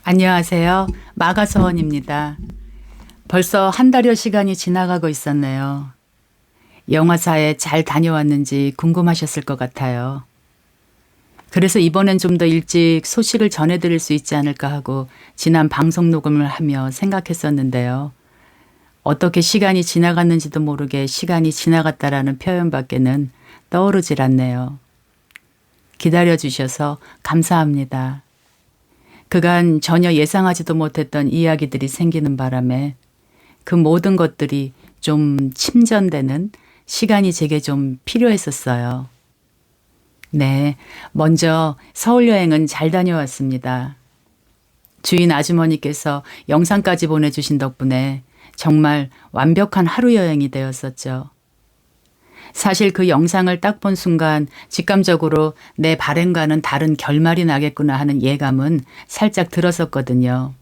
안녕하세요. 마가서원입니다. 벌써 한 달여 시간이 지나가고 있었네요. 영화사에 잘 다녀왔는지 궁금하셨을 것 같아요. 그래서 이번엔 좀 더 일찍 소식을 전해드릴 수 있지 않을까 하고 지난 방송 녹음을 하며 생각했었는데요. 어떻게 시간이 지나갔는지도 모르게 시간이 지나갔다라는 표현밖에는 떠오르질 않네요. 기다려주셔서 감사합니다. 그간 전혀 예상하지도 못했던 이야기들이 생기는 바람에 그 모든 것들이 좀 침전되는 시간이 제게 좀 필요했었어요. 네, 먼저 서울 여행은 잘 다녀왔습니다. 주인 아주머니께서 영상까지 보내주신 덕분에 정말 완벽한 하루 여행이 되었었죠. 사실 그 영상을 딱 본 순간 직감적으로 내 바램과는 다른 결말이 나겠구나 하는 예감은 살짝 들었었거든요.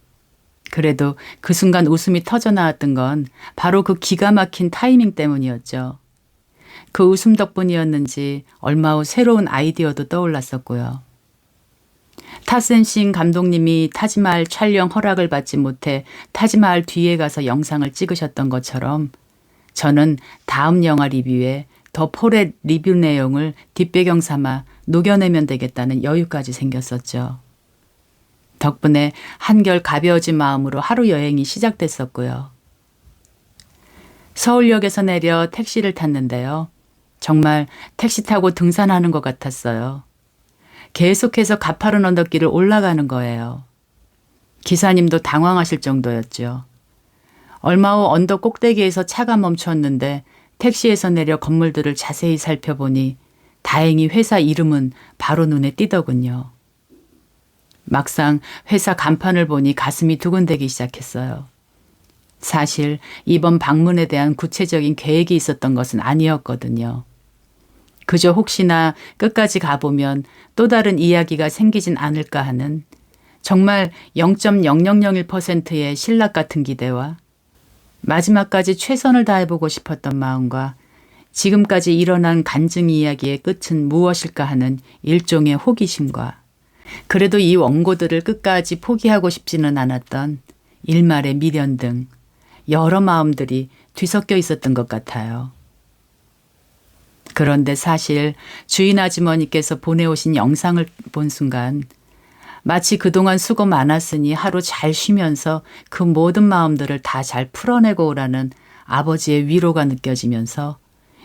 그래도 그 순간 웃음이 터져 나왔던 건 바로 그 기가 막힌 타이밍 때문이었죠. 그 웃음 덕분이었는지 얼마 후 새로운 아이디어도 떠올랐었고요. 타센싱 감독님이 타지마할 촬영 허락을 받지 못해 타지마할 뒤에 가서 영상을 찍으셨던 것처럼 저는 다음 영화 리뷰에 더 폴의 리뷰 내용을 뒷배경 삼아 녹여내면 되겠다는 여유까지 생겼었죠. 덕분에 한결 가벼워진 마음으로 하루 여행이 시작됐었고요. 서울역에서 내려 택시를 탔는데요. 정말 택시 타고 등산하는 것 같았어요. 계속해서 가파른 언덕길을 올라가는 거예요. 기사님도 당황하실 정도였죠. 얼마 후 언덕 꼭대기에서 차가 멈췄는데 택시에서 내려 건물들을 자세히 살펴보니 다행히 회사 이름은 바로 눈에 띄더군요. 막상 회사 간판을 보니 가슴이 두근대기 시작했어요. 사실 이번 방문에 대한 구체적인 계획이 있었던 것은 아니었거든요. 그저 혹시나 끝까지 가보면 또 다른 이야기가 생기진 않을까 하는 정말 0.0001%의 신락 같은 기대와 마지막까지 최선을 다해보고 싶었던 마음과 지금까지 일어난 간증 이야기의 끝은 무엇일까 하는 일종의 호기심과 그래도 이 원고들을 끝까지 포기하고 싶지는 않았던 일말의 미련 등 여러 마음들이 뒤섞여 있었던 것 같아요. 그런데 사실 주인 아주머니께서 보내오신 영상을 본 순간 마치 그동안 수고 많았으니 하루 잘 쉬면서 그 모든 마음들을 다 잘 풀어내고 오라는 아버지의 위로가 느껴지면서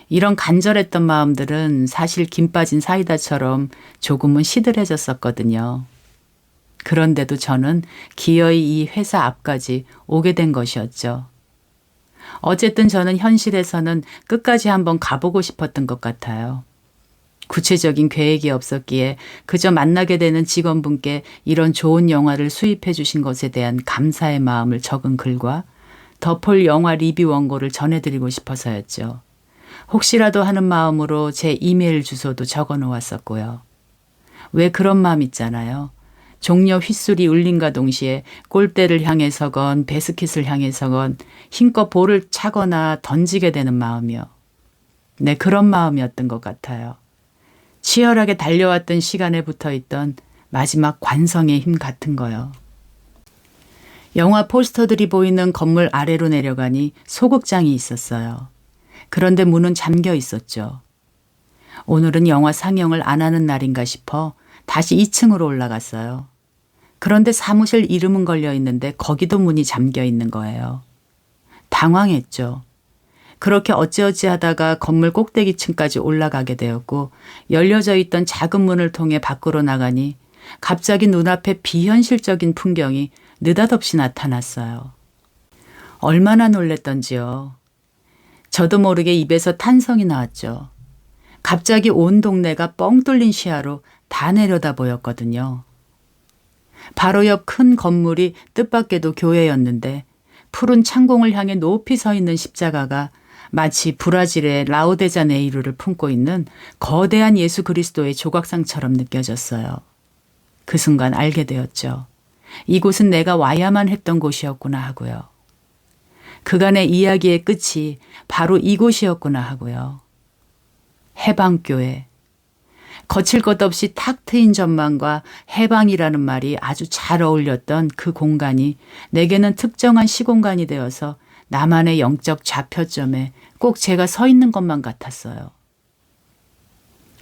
이런 간절했던 마음들은 사실 김 빠진 사이다처럼 조금은 시들해졌었거든요. 그런데도 저는 기어이 이 회사 앞까지 오게 된 것이었죠. 어쨌든 저는 현실에서는 끝까지 한번 가보고 싶었던 것 같아요. 구체적인 계획이 없었기에 그저 만나게 되는 직원분께 이런 좋은 영화를 수입해 주신 것에 대한 감사의 마음을 적은 글과 더 폴 영화 리뷰 원고를 전해드리고 싶어서였죠. 혹시라도 하는 마음으로 제 이메일 주소도 적어 놓았었고요. 왜 그런 마음 있잖아요. 종려 휘슬이 울림과 동시에 골대를 향해서건 베스킷을 향해서건 힘껏 볼을 차거나 던지게 되는 마음이요. 네, 그런 마음이었던 것 같아요. 치열하게 달려왔던 시간에 붙어있던 마지막 관성의 힘 같은 거요. 영화 포스터들이 보이는 건물 아래로 내려가니 소극장이 있었어요. 그런데 문은 잠겨 있었죠. 오늘은 영화 상영을 안 하는 날인가 싶어 다시 2층으로 올라갔어요. 그런데 사무실 이름은 걸려 있는데 거기도 문이 잠겨 있는 거예요. 당황했죠. 그렇게 어찌어찌 하다가 건물 꼭대기층까지 올라가게 되었고 열려져 있던 작은 문을 통해 밖으로 나가니 갑자기 눈앞에 비현실적인 풍경이 느닷없이 나타났어요. 얼마나 놀랬던지요. 저도 모르게 입에서 탄성이 나왔죠. 갑자기 온 동네가 뻥 뚫린 시야로 다 내려다 보였거든요. 바로 옆 큰 건물이 뜻밖에도 교회였는데 푸른 창공을 향해 높이 서 있는 십자가가 마치 브라질의 라오데자네이루를 품고 있는 거대한 예수 그리스도의 조각상처럼 느껴졌어요. 그 순간 알게 되었죠. 이곳은 내가 와야만 했던 곳이었구나 하고요. 그간의 이야기의 끝이 바로 이곳이었구나 하고요. 해방교회. 거칠 것 없이 탁 트인 전망과 해방이라는 말이 아주 잘 어울렸던 그 공간이 내게는 특정한 시공간이 되어서 나만의 영적 좌표점에 꼭 제가 서 있는 것만 같았어요.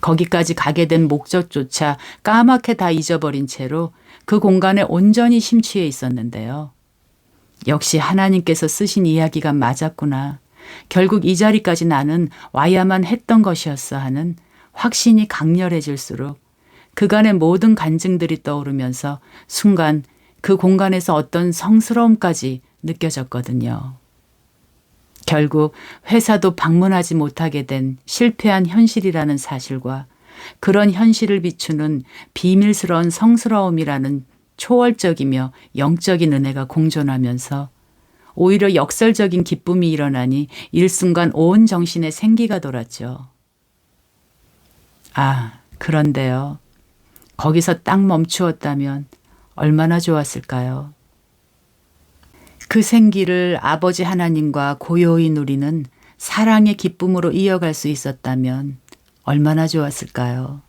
거기까지 가게 된 목적조차 까맣게 다 잊어버린 채로 그 공간에 온전히 심취해 있었는데요. 역시 하나님께서 쓰신 이야기가 맞았구나. 결국 이 자리까지 나는 와야만 했던 것이었어 하는 확신이 강렬해질수록 그간의 모든 간증들이 떠오르면서 순간 그 공간에서 어떤 성스러움까지 느껴졌거든요. 결국 회사도 방문하지 못하게 된 실패한 현실이라는 사실과 그런 현실을 비추는 비밀스러운 성스러움이라는 초월적이며 영적인 은혜가 공존하면서 오히려 역설적인 기쁨이 일어나니 일순간 온 정신에 생기가 돌았죠. 아, 그런데요. 거기서 딱 멈추었다면 얼마나 좋았을까요? 그 생기를 아버지 하나님과 고요히 누리는 사랑의 기쁨으로 이어갈 수 있었다면 얼마나 좋았을까요?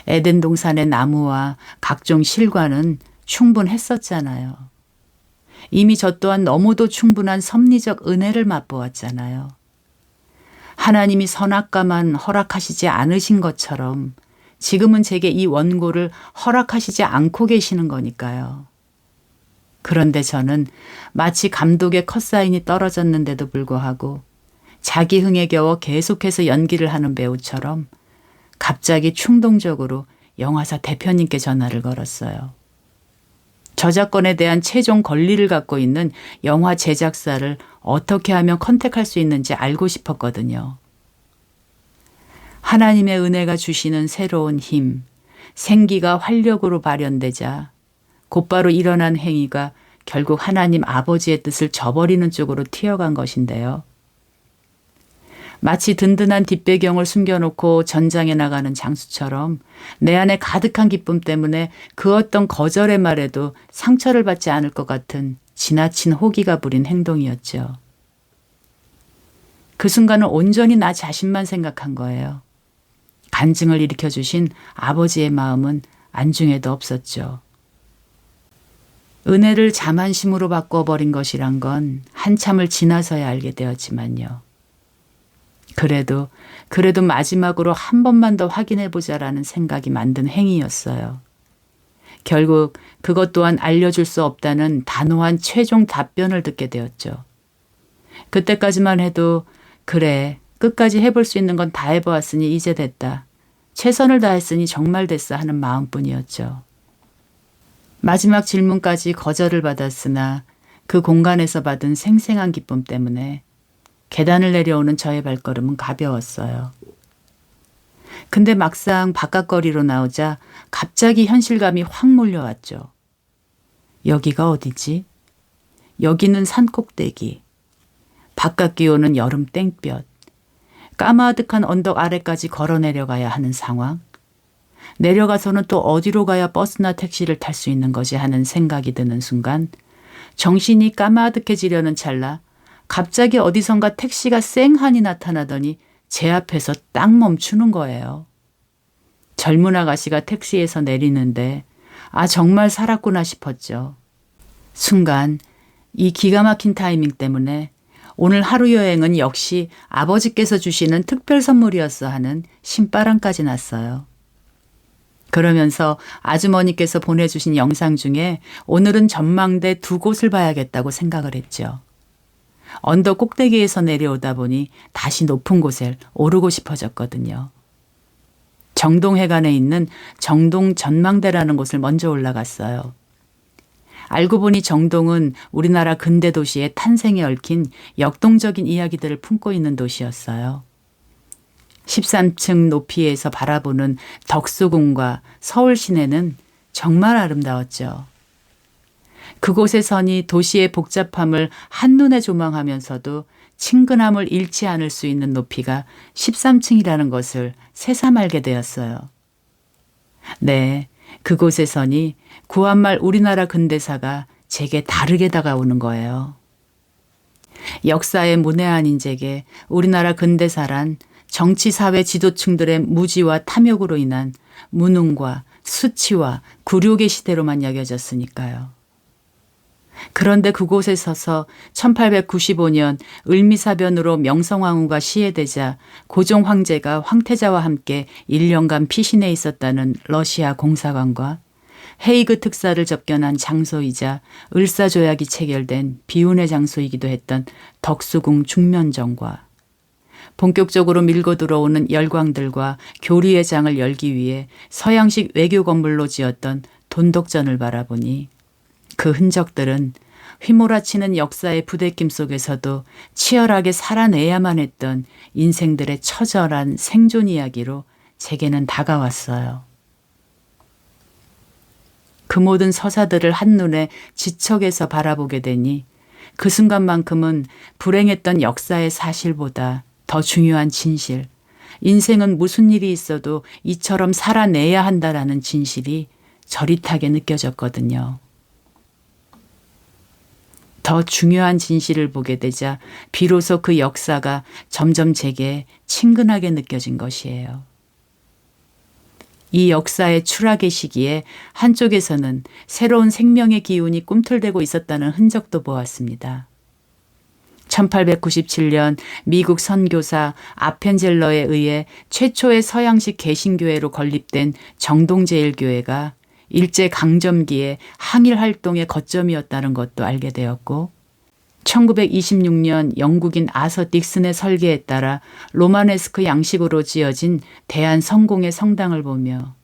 에덴 동산의 나무와 각종 실과는 충분했었잖아요. 이미 저 또한 너무도 충분한 섭리적 은혜를 맛보았잖아요. 하나님이 선악과만 허락하시지 않으신 것처럼 지금은 제게 이 원고를 허락하시지 않고 계시는 거니까요. 그런데 저는 마치 감독의 컷사인이 떨어졌는데도 불구하고 자기 흥에 겨워 계속해서 연기를 하는 배우처럼 갑자기 충동적으로 영화사 대표님께 전화를 걸었어요. 저작권에 대한 최종 권리를 갖고 있는 영화 제작사를 어떻게 하면 컨택할 수 있는지 알고 싶었거든요. 하나님의 은혜가 주시는 새로운 힘, 생기가 활력으로 발현되자 곧바로 일어난 행위가 결국 하나님 아버지의 뜻을 저버리는 쪽으로 튀어간 것인데요. 마치 든든한 뒷배경을 숨겨놓고 전장에 나가는 장수처럼 내 안에 가득한 기쁨 때문에 그 어떤 거절의 말에도 상처를 받지 않을 것 같은 지나친 호기가 부린 행동이었죠. 그 순간은 온전히 나 자신만 생각한 거예요. 간증을 일으켜주신 아버지의 마음은 안중에도 없었죠. 은혜를 자만심으로 바꿔버린 것이란 건 한참을 지나서야 알게 되었지만요. 그래도 마지막으로 한 번만 더 확인해보자라는 생각이 만든 행위였어요. 결국 그것 또한 알려줄 수 없다는 단호한 최종 답변을 듣게 되었죠. 그때까지만 해도 그래, 끝까지 해볼 수 있는 건 다 해보았으니 이제 됐다. 최선을 다했으니 정말 됐어 하는 마음뿐이었죠. 마지막 질문까지 거절을 받았으나 그 공간에서 받은 생생한 기쁨 때문에 계단을 내려오는 저의 발걸음은 가벼웠어요. 근데 막상 바깥거리로 나오자 갑자기 현실감이 확 몰려왔죠. 여기가 어디지? 여기는 산꼭대기. 바깥 기온은 여름 땡볕. 까마득한 언덕 아래까지 걸어 내려가야 하는 상황. 내려가서는 또 어디로 가야 버스나 택시를 탈 수 있는 거지 하는 생각이 드는 순간 정신이 까마득해지려는 찰나 갑자기 어디선가 택시가 쌩하니 나타나더니 제 앞에서 딱 멈추는 거예요. 젊은 아가씨가 택시에서 내리는데 아 정말 살았구나 싶었죠. 순간 이 기가 막힌 타이밍 때문에 오늘 하루 여행은 역시 아버지께서 주시는 특별 선물이었어 하는 신바람까지 났어요. 그러면서 아주머니께서 보내주신 영상 중에 오늘은 전망대 두 곳을 봐야겠다고 생각을 했죠. 언덕 꼭대기에서 내려오다 보니 다시 높은 곳에 오르고 싶어졌거든요. 정동해관에 있는 정동 전망대라는 곳을 먼저 올라갔어요. 알고 보니 정동은 우리나라 근대 도시의 탄생에 얽힌 역동적인 이야기들을 품고 있는 도시였어요. 13층 높이에서 바라보는 덕수궁과 서울 시내는 정말 아름다웠죠. 그곳에 서니 도시의 복잡함을 한눈에 조망하면서도 친근함을 잃지 않을 수 있는 높이가 13층이라는 것을 새삼 알게 되었어요. 네, 그곳에 서니 구한말 우리나라 근대사가 제게 다르게 다가오는 거예요. 역사의 문외한인 제게 우리나라 근대사란 정치 사회 지도층들의 무지와 탐욕으로 인한 무능과 수치와 굴욕의 시대로만 여겨졌으니까요. 그런데 그곳에 서서 1895년 을미사변으로 명성황후가 시해되자 고종 황제가 황태자와 함께 1년간 피신해 있었다는 러시아 공사관과 헤이그 특사를 접견한 장소이자 을사조약이 체결된 비운의 장소이기도 했던 덕수궁 중면정과 본격적으로 밀고 들어오는 열광들과 교류의 장을 열기 위해 서양식 외교 건물로 지었던 돈독전을 바라보니 그 흔적들은 휘몰아치는 역사의 부대낌 속에서도 치열하게 살아내야만 했던 인생들의 처절한 생존 이야기로 제게는 다가왔어요. 그 모든 서사들을 한눈에 지척에서 바라보게 되니 그 순간만큼은 불행했던 역사의 사실보다 더 중요한 진실, 인생은 무슨 일이 있어도 이처럼 살아내야 한다라는 진실이 저릿하게 느껴졌거든요. 더 중요한 진실을 보게 되자 비로소 그 역사가 점점 제게 친근하게 느껴진 것이에요. 이 역사의 추락의 시기에 한쪽에서는 새로운 생명의 기운이 꿈틀대고 있었다는 흔적도 보았습니다. 1897년 미국 선교사 아펜젤러에 의해 최초의 서양식 개신교회로 건립된 정동제일교회가 일제강점기에 항일활동의 거점이었다는 것도 알게 되었고 1926년 영국인 아서 딕슨의 설계에 따라 로마네스크 양식으로 지어진 대한성공의 성당을 보며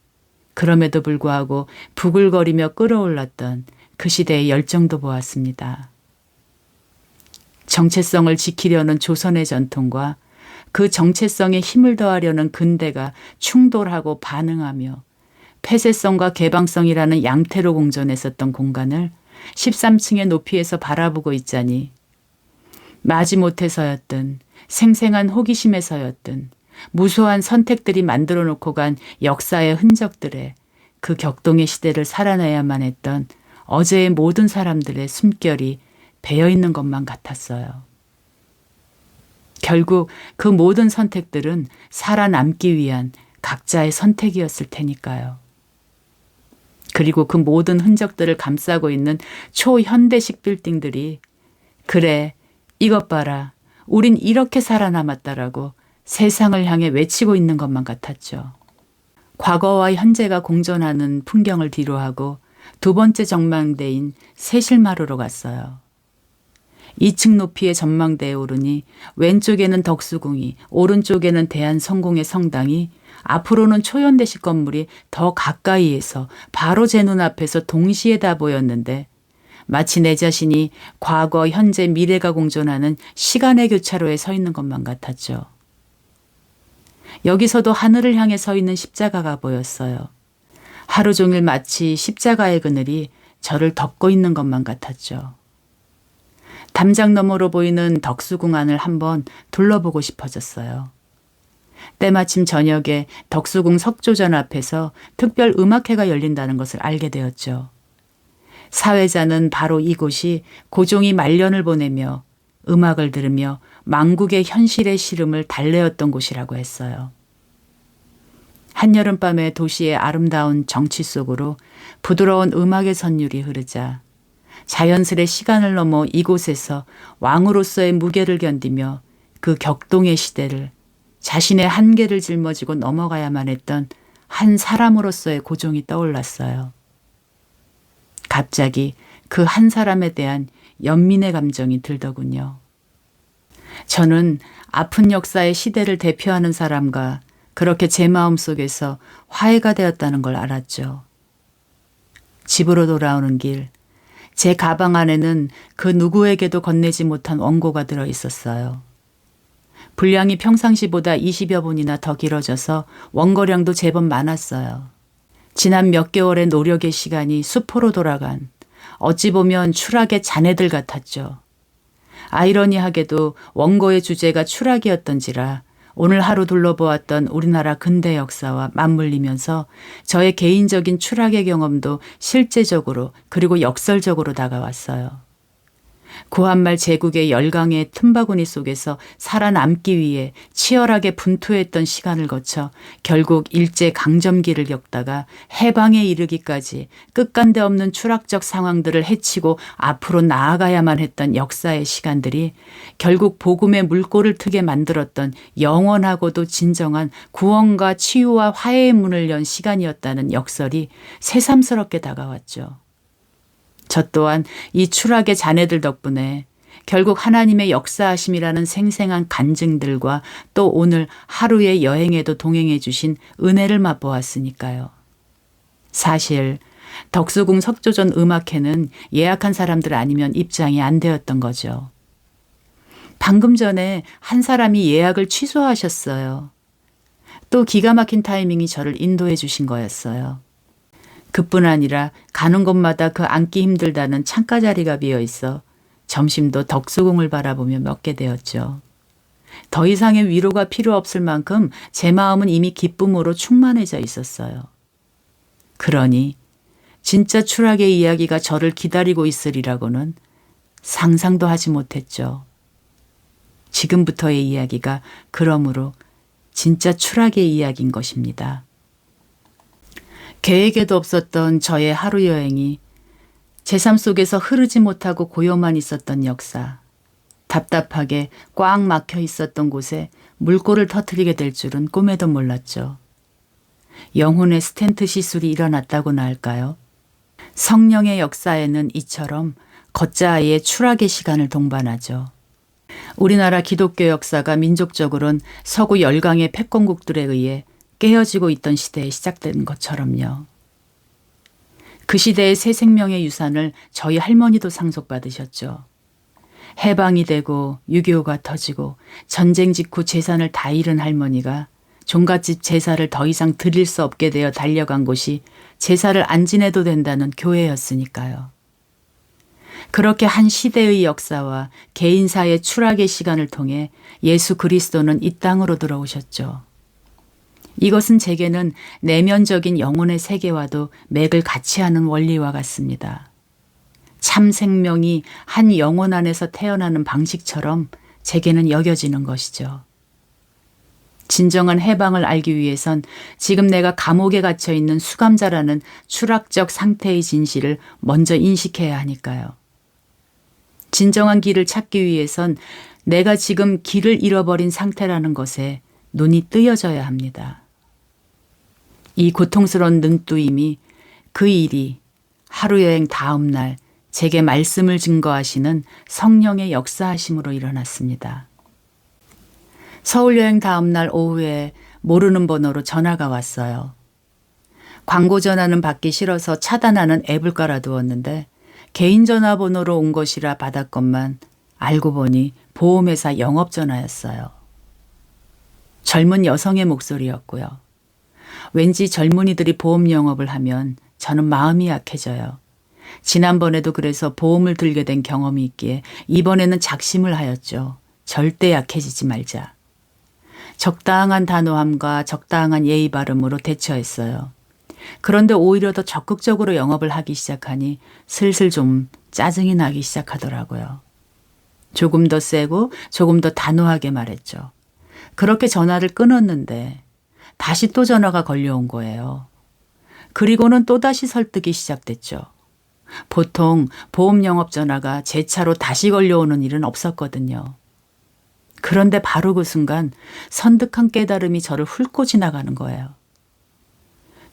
그럼에도 불구하고 부글거리며 끓어올랐던 그 시대의 열정도 보았습니다. 정체성을 지키려는 조선의 전통과 그 정체성에 힘을 더하려는 근대가 충돌하고 반응하며 폐쇄성과 개방성이라는 양태로 공존했었던 공간을 13층의 높이에서 바라보고 있자니 마지못해서였든 생생한 호기심에서였든 무수한 선택들이 만들어 놓고 간 역사의 흔적들에 그 격동의 시대를 살아내야만 했던 어제의 모든 사람들의 숨결이 배어있는 것만 같았어요. 결국 그 모든 선택들은 살아남기 위한 각자의 선택이었을 테니까요. 그리고 그 모든 흔적들을 감싸고 있는 초현대식 빌딩들이 그래, 이것 봐라, 우린 이렇게 살아남았다라고 세상을 향해 외치고 있는 것만 같았죠. 과거와 현재가 공존하는 풍경을 뒤로하고 두 번째 전망대인 세실마루로 갔어요. 2층 높이의 전망대에 오르니 왼쪽에는 덕수궁이, 오른쪽에는 대한성공의 성당이, 앞으로는 초현대식 건물이 더 가까이에서 바로 제 눈앞에서 동시에 다 보였는데 마치 내 자신이 과거, 현재, 미래가 공존하는 시간의 교차로에 서 있는 것만 같았죠. 여기서도 하늘을 향해 서 있는 십자가가 보였어요. 하루 종일 마치 십자가의 그늘이 저를 덮고 있는 것만 같았죠. 담장 너머로 보이는 덕수궁 안을 한번 둘러보고 싶어졌어요. 때마침 저녁에 덕수궁 석조전 앞에서 특별 음악회가 열린다는 것을 알게 되었죠. 사회자는 바로 이곳이 고종이 말년을 보내며 음악을 들으며 망국의 현실의 시름을 달래었던 곳이라고 했어요. 한여름밤의 도시의 아름다운 정치 속으로 부드러운 음악의 선율이 흐르자 자연스레 시간을 넘어 이곳에서 왕으로서의 무게를 견디며 그 격동의 시대를 자신의 한계를 짊어지고 넘어가야만 했던 한 사람으로서의 고종이 떠올랐어요. 갑자기 그 한 사람에 대한 연민의 감정이 들더군요. 저는 아픈 역사의 시대를 대표하는 사람과 그렇게 제 마음속에서 화해가 되었다는 걸 알았죠. 집으로 돌아오는 길, 제 가방 안에는 그 누구에게도 건네지 못한 원고가 들어 있었어요. 분량이 평상시보다 20여 분이나 더 길어져서 원고량도 제법 많았어요. 지난 몇 개월의 노력의 시간이 수포로 돌아간 어찌 보면 추락의 잔해들 같았죠. 아이러니하게도 원고의 주제가 추락이었던지라 오늘 하루 둘러보았던 우리나라 근대 역사와 맞물리면서 저의 개인적인 추락의 경험도 실제적으로 그리고 역설적으로 다가왔어요. 구한말 제국의 열강의 틈바구니 속에서 살아남기 위해 치열하게 분투했던 시간을 거쳐 결국 일제강점기를 겪다가 해방에 이르기까지 끝간데 없는 추락적 상황들을 헤치고 앞으로 나아가야만 했던 역사의 시간들이 결국 복음의 물꼬를 트게 만들었던 영원하고도 진정한 구원과 치유와 화해의 문을 연 시간이었다는 역설이 새삼스럽게 다가왔죠. 저 또한 이 추락의 자네들 덕분에 결국 하나님의 역사하심이라는 생생한 간증들과 또 오늘 하루의 여행에도 동행해 주신 은혜를 맛보았으니까요. 사실 덕수궁 석조전 음악회는 예약한 사람들 아니면 입장이 안 되었던 거죠. 방금 전에 한 사람이 예약을 취소하셨어요. 또 기가 막힌 타이밍이 저를 인도해 주신 거였어요. 그뿐 아니라 가는 곳마다 그 앉기 힘들다는 창가 자리가 비어 있어 점심도 덕수궁을 바라보며 먹게 되었죠. 더 이상의 위로가 필요 없을 만큼 제 마음은 이미 기쁨으로 충만해져 있었어요. 그러니 진짜 추락의 이야기가 저를 기다리고 있으리라고는 상상도 하지 못했죠. 지금부터의 이야기가 그러므로 진짜 추락의 이야기인 것입니다. 계획에도 없었던 저의 하루 여행이 제 삶 속에서 흐르지 못하고 고요만 있었던 역사, 답답하게 꽉 막혀 있었던 곳에 물꼬를 터뜨리게 될 줄은 꿈에도 몰랐죠. 영혼의 스텐트 시술이 일어났다고나 할까요? 성령의 역사에는 이처럼 걷자아이의 추락의 시간을 동반하죠. 우리나라 기독교 역사가 민족적으로는 서구 열강의 패권국들에 의해 깨어지고 있던 시대에 시작된 것처럼요. 그 시대의 새 생명의 유산을 저희 할머니도 상속받으셨죠. 해방이 되고 6.25가 터지고 전쟁 직후 재산을 다 잃은 할머니가 종갓집 제사를 더 이상 드릴 수 없게 되어 달려간 곳이 제사를 안 지내도 된다는 교회였으니까요. 그렇게 한 시대의 역사와 개인사의 추락의 시간을 통해 예수 그리스도는 이 땅으로 들어오셨죠. 이것은 제게는 내면적인 영혼의 세계와도 맥을 같이 하는 원리와 같습니다. 참 생명이 한 영혼 안에서 태어나는 방식처럼 제게는 여겨지는 것이죠. 진정한 해방을 알기 위해선 지금 내가 감옥에 갇혀 있는 수감자라는 추락적 상태의 진실을 먼저 인식해야 하니까요. 진정한 길을 찾기 위해선 내가 지금 길을 잃어버린 상태라는 것에 눈이 뜨여져야 합니다. 이 고통스러운 눈뜨임이 그 일이 하루 여행 다음 날 제게 말씀을 증거하시는 성령의 역사하심으로 일어났습니다. 서울 여행 다음 날 오후에 모르는 번호로 전화가 왔어요. 광고 전화는 받기 싫어서 차단하는 앱을 깔아두었는데 개인 전화번호로 온 것이라 받았건만 알고 보니 보험회사 영업전화였어요. 젊은 여성의 목소리였고요. 왠지 젊은이들이 보험 영업을 하면 저는 마음이 약해져요. 지난번에도 그래서 보험을 들게 된 경험이 있기에 이번에는 작심을 하였죠. 절대 약해지지 말자. 적당한 단호함과 적당한 예의 바름으로 대처했어요. 그런데 오히려 더 적극적으로 영업을 하기 시작하니 슬슬 좀 짜증이 나기 시작하더라고요. 조금 더 세고 조금 더 단호하게 말했죠. 그렇게 전화를 끊었는데 다시 또 전화가 걸려온 거예요. 그리고는 또다시 설득이 시작됐죠. 보통 보험 영업 전화가 제 차로 다시 걸려오는 일은 없었거든요. 그런데 바로 그 순간 선득한 깨달음이 저를 훑고 지나가는 거예요.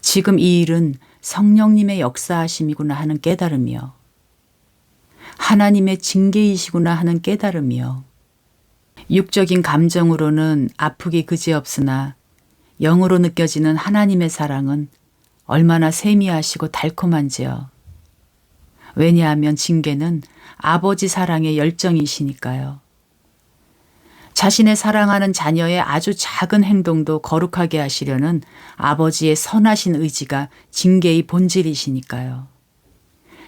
지금 이 일은 성령님의 역사하심이구나 하는 깨달음이요. 하나님의 징계이시구나 하는 깨달음이요. 육적인 감정으로는 아프기 그지없으나 영으로 느껴지는 하나님의 사랑은 얼마나 세미하시고 달콤한지요. 왜냐하면 징계는 아버지 사랑의 열정이시니까요. 자신의 사랑하는 자녀의 아주 작은 행동도 거룩하게 하시려는 아버지의 선하신 의지가 징계의 본질이시니까요.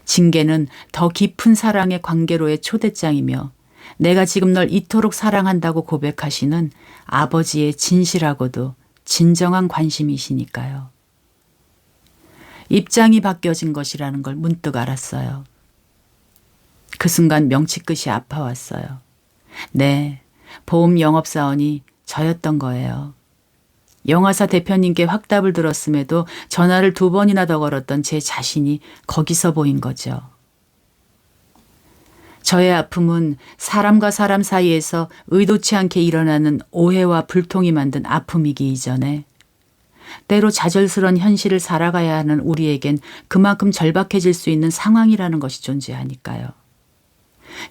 징계는 더 깊은 사랑의 관계로의 초대장이며 내가 지금 널 이토록 사랑한다고 고백하시는 아버지의 진실하고도 진정한 관심이시니까요. 입장이 바뀌어진 것이라는 걸 문득 알았어요. 그 순간 명치끝이 아파왔어요. 네, 보험 영업사원이 저였던 거예요. 영화사 대표님께 확답을 들었음에도 전화를 2번이나 더 걸었던 제 자신이 거기서 보인 거죠. 저의 아픔은 사람과 사람 사이에서 의도치 않게 일어나는 오해와 불통이 만든 아픔이기 이전에 때로 좌절스런 현실을 살아가야 하는 우리에겐 그만큼 절박해질 수 있는 상황이라는 것이 존재하니까요.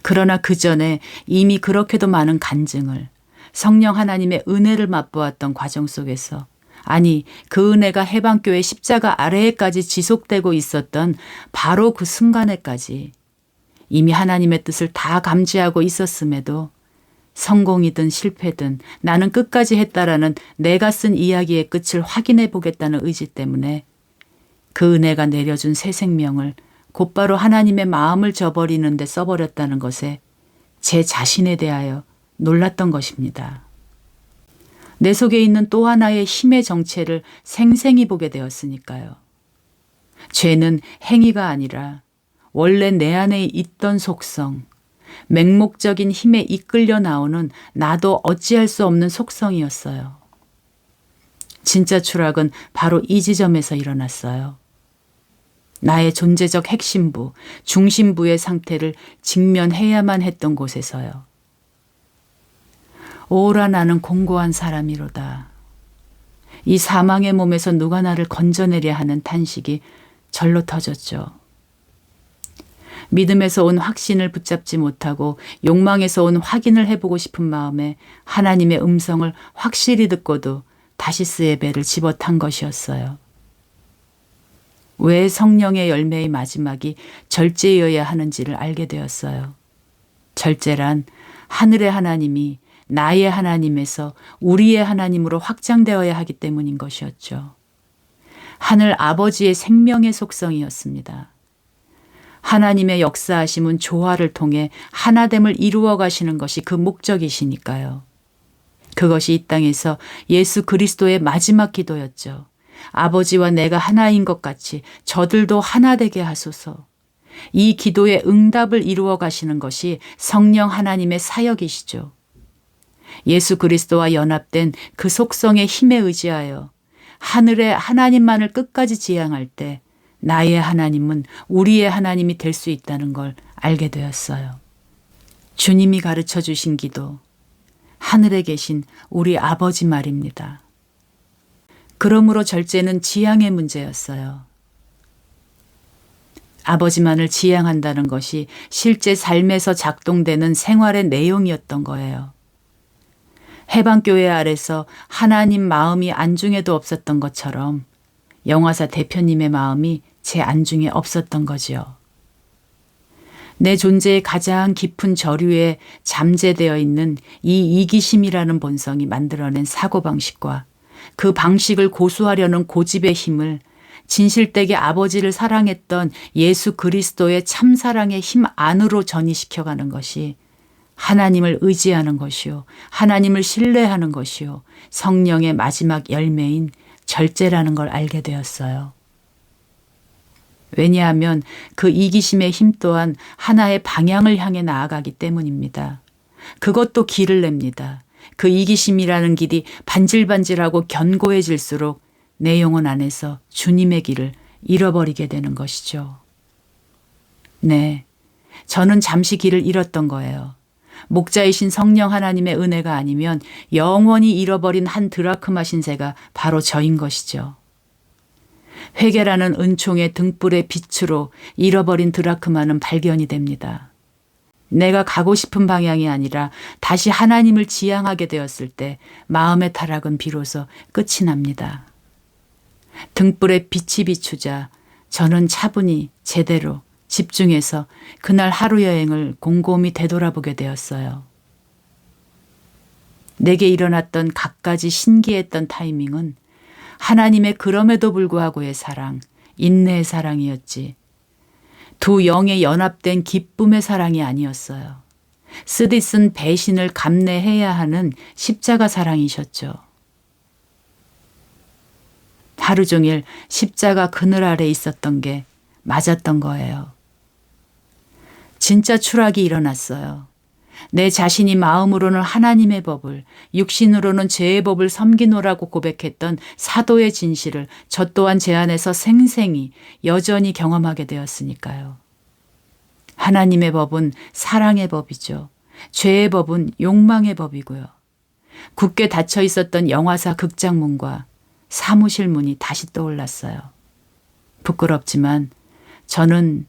그러나 그 전에 이미 그렇게도 많은 간증을 성령 하나님의 은혜를 맛보았던 과정 속에서 아니 그 은혜가 해방교회 십자가 아래에까지 지속되고 있었던 바로 그 순간에까지 이미 하나님의 뜻을 다 감지하고 있었음에도 성공이든 실패든 나는 끝까지 했다라는 내가 쓴 이야기의 끝을 확인해 보겠다는 의지 때문에 그 은혜가 내려준 새 생명을 곧바로 하나님의 마음을 저버리는 데 써버렸다는 것에 제 자신에 대하여 놀랐던 것입니다. 내 속에 있는 또 하나의 힘의 정체를 생생히 보게 되었으니까요. 죄는 행위가 아니라 원래 내 안에 있던 속성, 맹목적인 힘에 이끌려 나오는 나도 어찌할 수 없는 속성이었어요. 진짜 추락은 바로 이 지점에서 일어났어요. 나의 존재적 핵심부, 중심부의 상태를 직면해야만 했던 곳에서요. 오라 나는 공고한 사람이로다. 이 사망의 몸에서 누가 나를 건져내려 하는 탄식이 절로 터졌죠. 믿음에서 온 확신을 붙잡지 못하고 욕망에서 온 확인을 해보고 싶은 마음에 하나님의 음성을 확실히 듣고도 다시스의 배를 집어탄 것이었어요. 왜 성령의 열매의 마지막이 절제여야 하는지를 알게 되었어요. 절제란 하늘의 하나님이 나의 하나님에서 우리의 하나님으로 확장되어야 하기 때문인 것이었죠. 하늘 아버지의 생명의 속성이었습니다. 하나님의 역사하심은 조화를 통해 하나됨을 이루어 가시는 것이 그 목적이시니까요. 그것이 이 땅에서 예수 그리스도의 마지막 기도였죠. 아버지와 내가 하나인 것 같이 저들도 하나 되게 하소서. 이 기도의 응답을 이루어 가시는 것이 성령 하나님의 사역이시죠. 예수 그리스도와 연합된 그 속성의 힘에 의지하여 하늘의 하나님만을 끝까지 지향할 때 나의 하나님은 우리의 하나님이 될 수 있다는 걸 알게 되었어요. 주님이 가르쳐 주신 기도, 하늘에 계신 우리 아버지 말입니다. 그러므로 절제는 지향의 문제였어요. 아버지만을 지향한다는 것이 실제 삶에서 작동되는 생활의 내용이었던 거예요. 해방교회 아래서 하나님 마음이 안중에도 없었던 것처럼 영화사 대표님의 마음이 제 안중에 없었던 거지요. 내 존재의 가장 깊은 저류에 잠재되어 있는 이 이기심이라는 본성이 만들어낸 사고방식과 그 방식을 고수하려는 고집의 힘을 진실되게 아버지를 사랑했던 예수 그리스도의 참사랑의 힘 안으로 전이시켜가는 것이 하나님을 의지하는 것이요, 하나님을 신뢰하는 것이요, 성령의 마지막 열매인 절제라는 걸 알게 되었어요. 왜냐하면 그 이기심의 힘 또한 하나의 방향을 향해 나아가기 때문입니다. 그것도 길을 냅니다. 그 이기심이라는 길이 반질반질하고 견고해질수록 내 영혼 안에서 주님의 길을 잃어버리게 되는 것이죠. 네, 저는 잠시 길을 잃었던 거예요. 목자이신 성령 하나님의 은혜가 아니면 영원히 잃어버린 한 드라크마 신세가 바로 저인 것이죠. 회개라는 은총의 등불의 빛으로 잃어버린 드라크마는 발견이 됩니다. 내가 가고 싶은 방향이 아니라 다시 하나님을 지향하게 되었을 때 마음의 타락은 비로소 끝이 납니다. 등불의 빛이 비추자 저는 차분히 제대로 집중해서 그날 하루 여행을 곰곰이 되돌아보게 되었어요. 내게 일어났던 갖가지 신기했던 타이밍은 하나님의 그럼에도 불구하고의 사랑, 인내의 사랑이었지. 두 영의 연합된 기쁨의 사랑이 아니었어요. 쓰디쓴 배신을 감내해야 하는 십자가 사랑이셨죠. 하루 종일 십자가 그늘 아래 있었던 게 맞았던 거예요. 진짜 추락이 일어났어요. 내 자신이 마음으로는 하나님의 법을, 육신으로는 죄의 법을 섬기노라고 고백했던 사도의 진실을 저 또한 제 안에서 생생히 여전히 경험하게 되었으니까요. 하나님의 법은 사랑의 법이죠. 죄의 법은 욕망의 법이고요. 굳게 닫혀 있었던 영화사 극장문과 사무실 문이 다시 떠올랐어요. 부끄럽지만 저는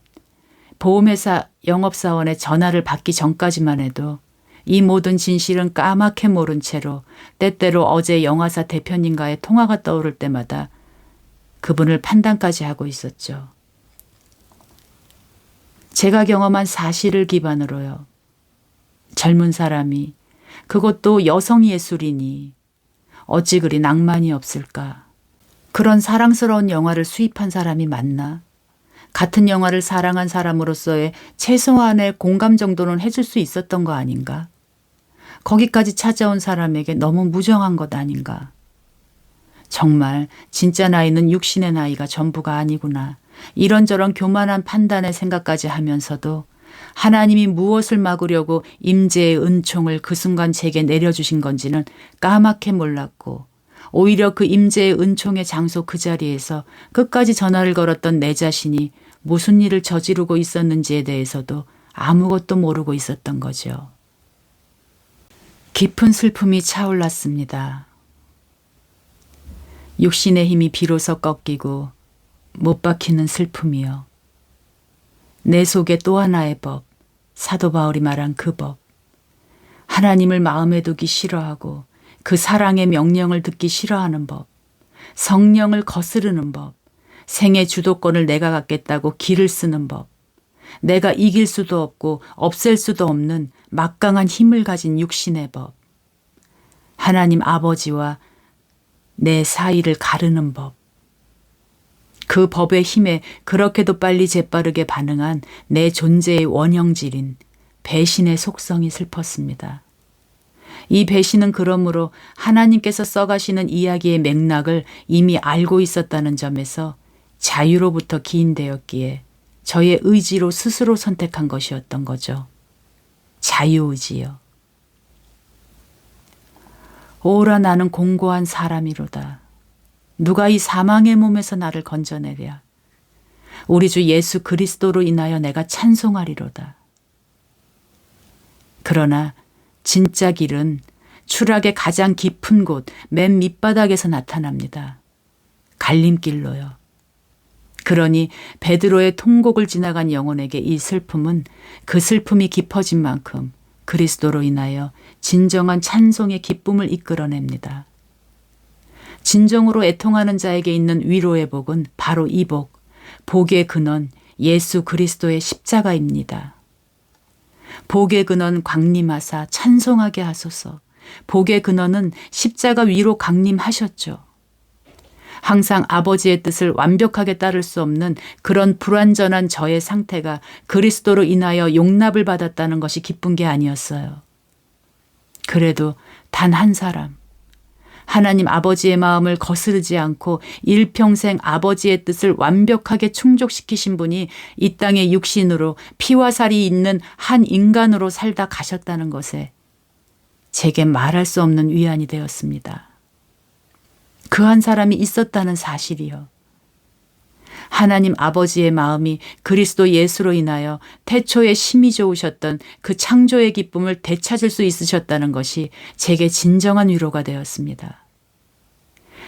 보험회사 영업사원의 전화를 받기 전까지만 해도 이 모든 진실은 까맣게 모른 채로 때때로 어제 영화사 대표님과의 통화가 떠오를 때마다 그분을 판단까지 하고 있었죠. 제가 경험한 사실을 기반으로요. 젊은 사람이, 그것도 여성 예술인이 어찌 그리 낭만이 없을까. 그런 사랑스러운 영화를 수입한 사람이 맞나? 같은 영화를 사랑한 사람으로서의 최소한의 공감 정도는 해줄 수 있었던 거 아닌가? 거기까지 찾아온 사람에게 너무 무정한 것 아닌가? 정말 진짜 나이는 육신의 나이가 전부가 아니구나. 이런저런 교만한 판단의 생각까지 하면서도 하나님이 무엇을 막으려고 임재의 은총을 그 순간 제게 내려주신 건지는 까맣게 몰랐고, 오히려 그 임재의 은총의 장소 그 자리에서 끝까지 전화를 걸었던 내 자신이 무슨 일을 저지르고 있었는지에 대해서도 아무것도 모르고 있었던 거죠. 깊은 슬픔이 차올랐습니다. 육신의 힘이 비로소 꺾이고 못 박히는 슬픔이요. 내 속에 또 하나의 법, 사도 바울이 말한 그 법. 하나님을 마음에 두기 싫어하고 그 사랑의 명령을 듣기 싫어하는 법, 성령을 거스르는 법, 생의 주도권을 내가 갖겠다고 기를 쓰는 법, 내가 이길 수도 없고 없앨 수도 없는 막강한 힘을 가진 육신의 법, 하나님 아버지와 내 사이를 가르는 법, 그 법의 힘에 그렇게도 빨리 재빠르게 반응한 내 존재의 원형질인 배신의 속성이 슬펐습니다. 이 배신은 그러므로 하나님께서 써가시는 이야기의 맥락을 이미 알고 있었다는 점에서 자유로부터 기인되었기에 저의 의지로 스스로 선택한 것이었던 거죠. 자유의지요. 오라 나는 공고한 사람이로다. 누가 이 사망의 몸에서 나를 건져내랴. 우리 주 예수 그리스도로 인하여 내가 찬송하리로다. 그러나 진짜 길은 추락의 가장 깊은 곳, 맨 밑바닥에서 나타납니다. 갈림길로요. 그러니 베드로의 통곡을 지나간 영혼에게 이 슬픔은 그 슬픔이 깊어진 만큼 그리스도로 인하여 진정한 찬송의 기쁨을 이끌어냅니다. 진정으로 애통하는 자에게 있는 위로의 복은 바로 이 복, 복의 근원 예수 그리스도의 십자가입니다. 복의 근원 강림하사 찬송하게 하소서. 복의 근원은 십자가 위로 강림하셨죠. 항상 아버지의 뜻을 완벽하게 따를 수 없는 그런 불완전한 저의 상태가 그리스도로 인하여 용납을 받았다는 것이 기쁜 게 아니었어요. 그래도 단 한 사람, 하나님 아버지의 마음을 거스르지 않고 일평생 아버지의 뜻을 완벽하게 충족시키신 분이 이 땅의 육신으로 피와 살이 있는 한 인간으로 살다 가셨다는 것에 제게 말할 수 없는 위안이 되었습니다. 그 한 사람이 있었다는 사실이요. 하나님 아버지의 마음이 그리스도 예수로 인하여 태초에 심히 좋으셨던 그 창조의 기쁨을 되찾을 수 있으셨다는 것이 제게 진정한 위로가 되었습니다.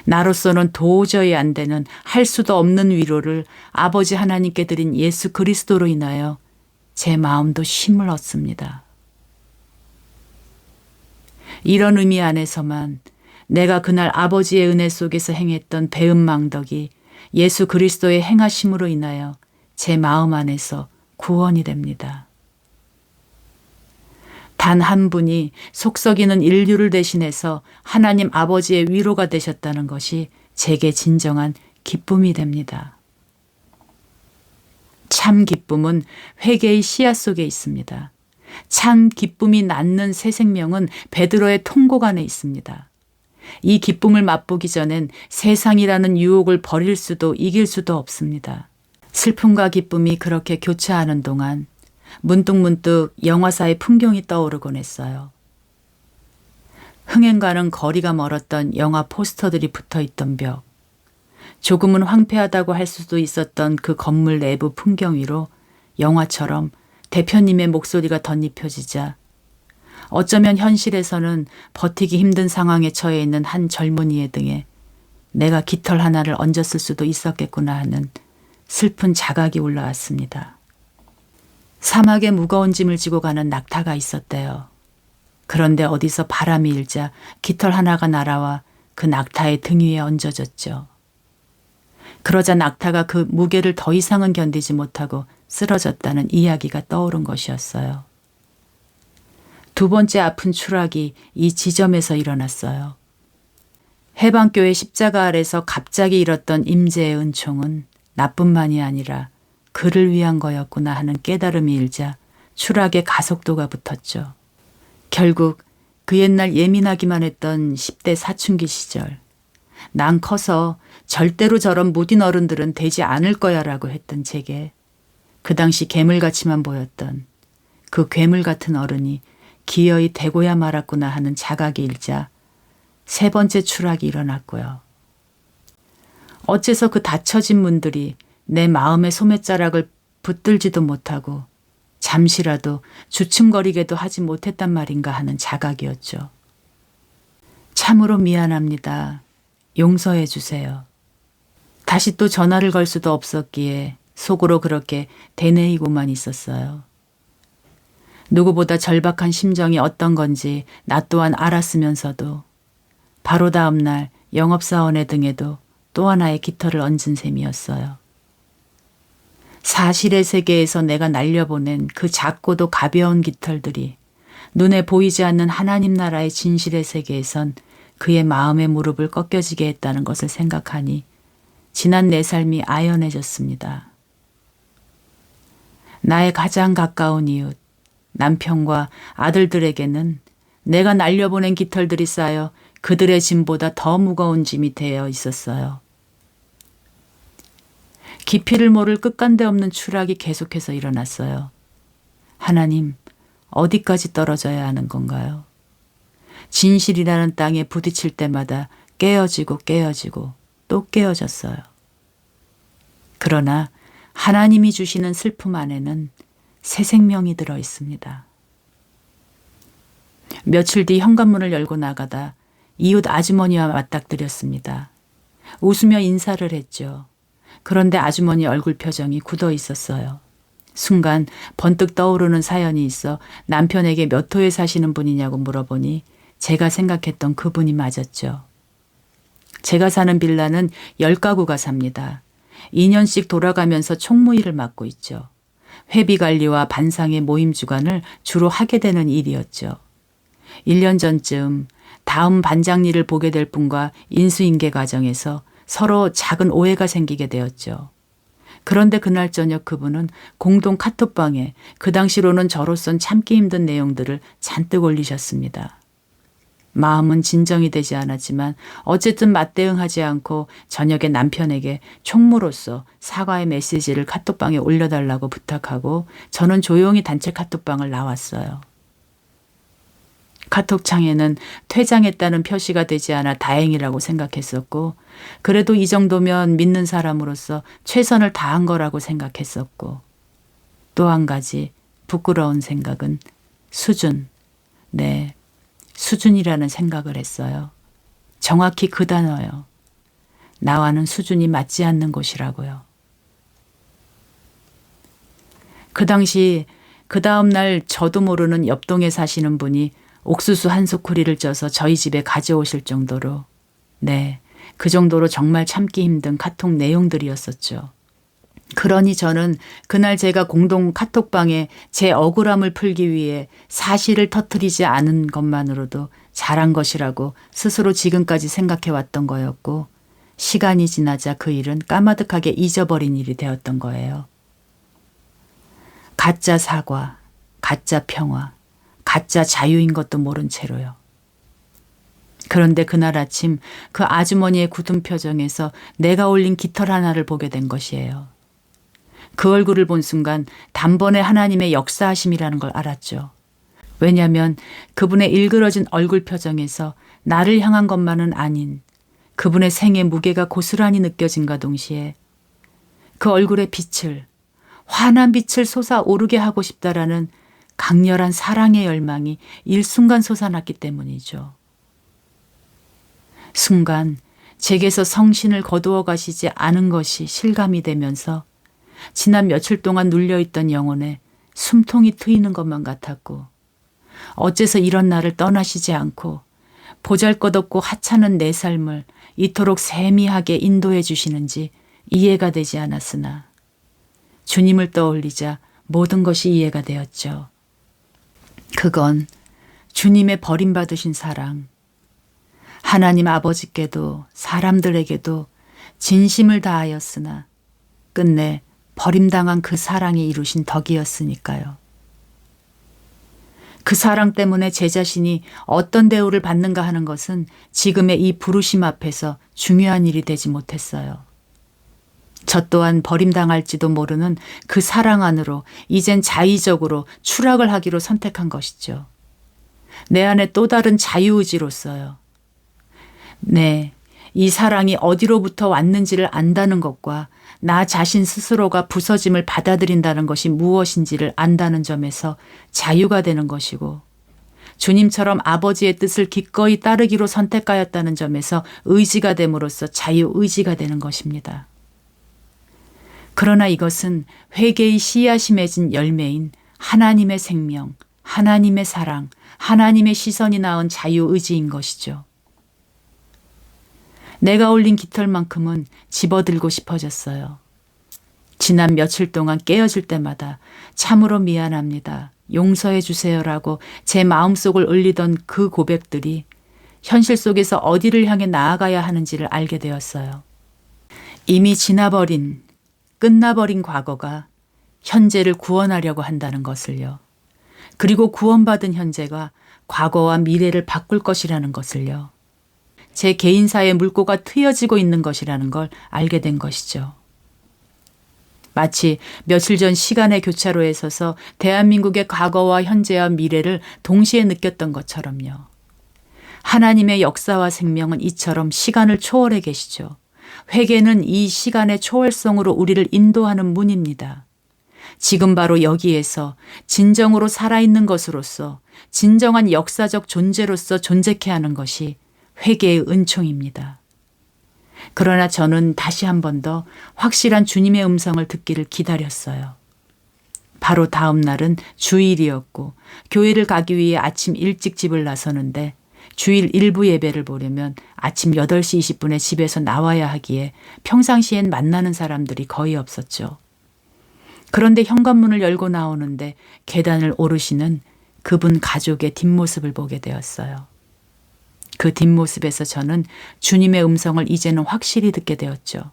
나로서는 도저히 안 되는 할 수도 없는 위로를 아버지 하나님께 드린 예수 그리스도로 인하여 제 마음도 쉼을 얻습니다. 이런 의미 안에서만 내가 그날 아버지의 은혜 속에서 행했던 배은망덕이 예수 그리스도의 행하심으로 인하여 제 마음 안에서 구원이 됩니다. 단 한 분이 속썩이는 인류를 대신해서 하나님 아버지의 위로가 되셨다는 것이 제게 진정한 기쁨이 됩니다. 참 기쁨은 회개의 씨앗 속에 있습니다. 참 기쁨이 낳는 새 생명은 베드로의 통곡 안에 있습니다. 이 기쁨을 맛보기 전엔 세상이라는 유혹을 버릴 수도 이길 수도 없습니다. 슬픔과 기쁨이 그렇게 교차하는 동안 문득문득 영화사의 풍경이 떠오르곤 했어요. 흥행과는 거리가 멀었던 영화 포스터들이 붙어있던 벽, 조금은 황폐하다고 할 수도 있었던 그 건물 내부 풍경 위로 영화처럼 대표님의 목소리가 덧입혀지자 어쩌면 현실에서는 버티기 힘든 상황에 처해 있는 한 젊은이의 등에 내가 깃털 하나를 얹었을 수도 있었겠구나 하는 슬픈 자각이 올라왔습니다. 사막에 무거운 짐을 지고 가는 낙타가 있었대요. 그런데 어디서 바람이 일자 깃털 하나가 날아와 그 낙타의 등 위에 얹어졌죠. 그러자 낙타가 그 무게를 더 이상은 견디지 못하고 쓰러졌다는 이야기가 떠오른 것이었어요. 두 번째 아픈 추락이 이 지점에서 일어났어요. 해방교회 십자가 아래서 갑자기 일었던 임재의 은총은 나뿐만이 아니라 그를 위한 거였구나 하는 깨달음이 일자 추락의 가속도가 붙었죠. 결국 그 옛날 예민하기만 했던 10대 사춘기 시절, 난 커서 절대로 저런 무딘 어른들은 되지 않을 거야 라고 했던 제게 그 당시 괴물같이만 보였던 그 괴물 같은 어른이 기어이 되고야 말았구나 하는 자각이 일자 세 번째 추락이 일어났고요. 어째서 그 닫혀진 문들이 내 마음의 소매자락을 붙들지도 못하고 잠시라도 주춤거리게도 하지 못했단 말인가 하는 자각이었죠. 참으로 미안합니다. 용서해 주세요. 다시 또 전화를 걸 수도 없었기에 속으로 그렇게 되뇌이고만 있었어요. 누구보다 절박한 심정이 어떤 건지 나 또한 알았으면서도 바로 다음 날 영업사원의 등에도 또 하나의 깃털을 얹은 셈이었어요. 사실의 세계에서 내가 날려보낸 그 작고도 가벼운 깃털들이 눈에 보이지 않는 하나님 나라의 진실의 세계에선 그의 마음의 무릎을 꺾여지게 했다는 것을 생각하니 지난 내 삶이 아연해졌습니다. 나의 가장 가까운 이웃, 남편과 아들들에게는 내가 날려보낸 깃털들이 쌓여 그들의 짐보다 더 무거운 짐이 되어 있었어요. 깊이를 모를 끝간데 없는 추락이 계속해서 일어났어요. 하나님, 어디까지 떨어져야 하는 건가요? 진실이라는 땅에 부딪힐 때마다 깨어지고 또 깨어졌어요. 그러나 하나님이 주시는 슬픔 안에는 새 생명이 들어 있습니다. 며칠 뒤 현관문을 열고 나가다 이웃 아주머니와 맞닥뜨렸습니다. 웃으며 인사를 했죠. 그런데 아주머니 얼굴 표정이 굳어 있었어요. 순간 번뜩 떠오르는 사연이 있어 남편에게 몇 호에 사시는 분이냐고 물어보니 제가 생각했던 그분이 맞았죠. 제가 사는 빌라는 10가구가 삽니다. 2년씩 돌아가면서 총무일을 맡고 있죠. 회비 관리와 반상의 모임 주관을 주로 하게 되는 일이었죠. 1년 전쯤 다음 반장일을 보게 될 분과 인수인계 과정에서 서로 작은 오해가 생기게 되었죠. 그런데 그날 저녁 그분은 공동 카톡방에 그 당시로는 저로선 참기 힘든 내용들을 잔뜩 올리셨습니다. 마음은 진정이 되지 않았지만 어쨌든 맞대응하지 않고 저녁에 남편에게 총무로서 사과의 메시지를 카톡방에 올려달라고 부탁하고 저는 조용히 단체 카톡방을 나왔어요. 카톡창에는 퇴장했다는 표시가 되지 않아 다행이라고 생각했었고 그래도 이 정도면 믿는 사람으로서 최선을 다한 거라고 생각했었고 또 한 가지 부끄러운 생각은 수준, 네, 수준이라는 생각을 했어요. 정확히 그 단어요. 나와는 수준이 맞지 않는 곳이라고요. 그 당시 그 다음 날 저도 모르는 옆동에 사시는 분이 옥수수 한 소쿠리를 쪄서 저희 집에 가져오실 정도로 네, 그 정도로 정말 참기 힘든 카톡 내용들이었었죠. 그러니 저는 그날 제가 공동 카톡방에 제 억울함을 풀기 위해 사실을 터뜨리지 않은 것만으로도 잘한 것이라고 스스로 지금까지 생각해왔던 거였고 시간이 지나자 그 일은 까마득하게 잊어버린 일이 되었던 거예요. 가짜 사과, 가짜 평화, 가짜 자유인 것도 모른 채로요. 그런데 그날 아침 그 아주머니의 굳은 표정에서 내가 올린 깃털 하나를 보게 된 것이에요. 그 얼굴을 본 순간 단번에 하나님의 역사하심이라는 걸 알았죠. 왜냐하면 그분의 일그러진 얼굴 표정에서 나를 향한 것만은 아닌 그분의 생의 무게가 고스란히 느껴진과 동시에 그 얼굴의 빛을, 환한 빛을 솟아오르게 하고 싶다라는 강렬한 사랑의 열망이 일순간 솟아났기 때문이죠. 순간 제게서 성신을 거두어 가시지 않은 것이 실감이 되면서 지난 며칠 동안 눌려있던 영혼에 숨통이 트이는 것만 같았고, 어째서 이런 나를 떠나시지 않고 보잘것없고 하찮은 내 삶을 이토록 세미하게 인도해 주시는지 이해가 되지 않았으나 주님을 떠올리자 모든 것이 이해가 되었죠. 그건 주님의 버림받으신 사랑, 하나님 아버지께도 사람들에게도 진심을 다하였으나 끝내 버림당한 그 사랑이 이루신 덕이었으니까요. 그 사랑 때문에 제 자신이 어떤 대우를 받는가 하는 것은 지금의 이 부르심 앞에서 중요한 일이 되지 못했어요. 저 또한 버림당할지도 모르는 그 사랑 안으로 이젠 자의적으로 추락을 하기로 선택한 것이죠. 내 안에 또 다른 자유의지로서요. 네, 이 사랑이 어디로부터 왔는지를 안다는 것과 나 자신 스스로가 부서짐을 받아들인다는 것이 무엇인지를 안다는 점에서 자유가 되는 것이고, 주님처럼 아버지의 뜻을 기꺼이 따르기로 선택하였다는 점에서 의지가 됨으로써 자유의지가 되는 것입니다. 그러나 이것은 회개의 씨앗이 맺은 열매인 하나님의 생명, 하나님의 사랑, 하나님의 시선이 낳은 자유의지인 것이죠. 내가 올린 깃털만큼은 집어들고 싶어졌어요. 지난 며칠 동안 깨어질 때마다 참으로 미안합니다, 용서해 주세요라고 제 마음속을 울리던 그 고백들이 현실 속에서 어디를 향해 나아가야 하는지를 알게 되었어요. 이미 지나버린, 끝나버린 과거가 현재를 구원하려고 한다는 것을요. 그리고 구원받은 현재가 과거와 미래를 바꿀 것이라는 것을요. 제 개인사의 물꼬가 트여지고 있는 것이라는 걸 알게 된 것이죠. 마치 며칠 전 시간의 교차로에 서서 대한민국의 과거와 현재와 미래를 동시에 느꼈던 것처럼요. 하나님의 역사와 생명은 이처럼 시간을 초월해 계시죠. 회개는 이 시간의 초월성으로 우리를 인도하는 문입니다. 지금 바로 여기에서 진정으로 살아있는 것으로서, 진정한 역사적 존재로서 존재케 하는 것이 회개의 은총입니다. 그러나 저는 다시 한 번 더 확실한 주님의 음성을 듣기를 기다렸어요. 바로 다음 날은 주일이었고 교회를 가기 위해 아침 일찍 집을 나서는데 주일 일부 예배를 보려면 아침 8시 20분에 집에서 나와야 하기에 평상시엔 만나는 사람들이 거의 없었죠. 그런데 현관문을 열고 나오는데 계단을 오르시는 그분 가족의 뒷모습을 보게 되었어요. 그 뒷모습에서 저는 주님의 음성을 이제는 확실히 듣게 되었죠.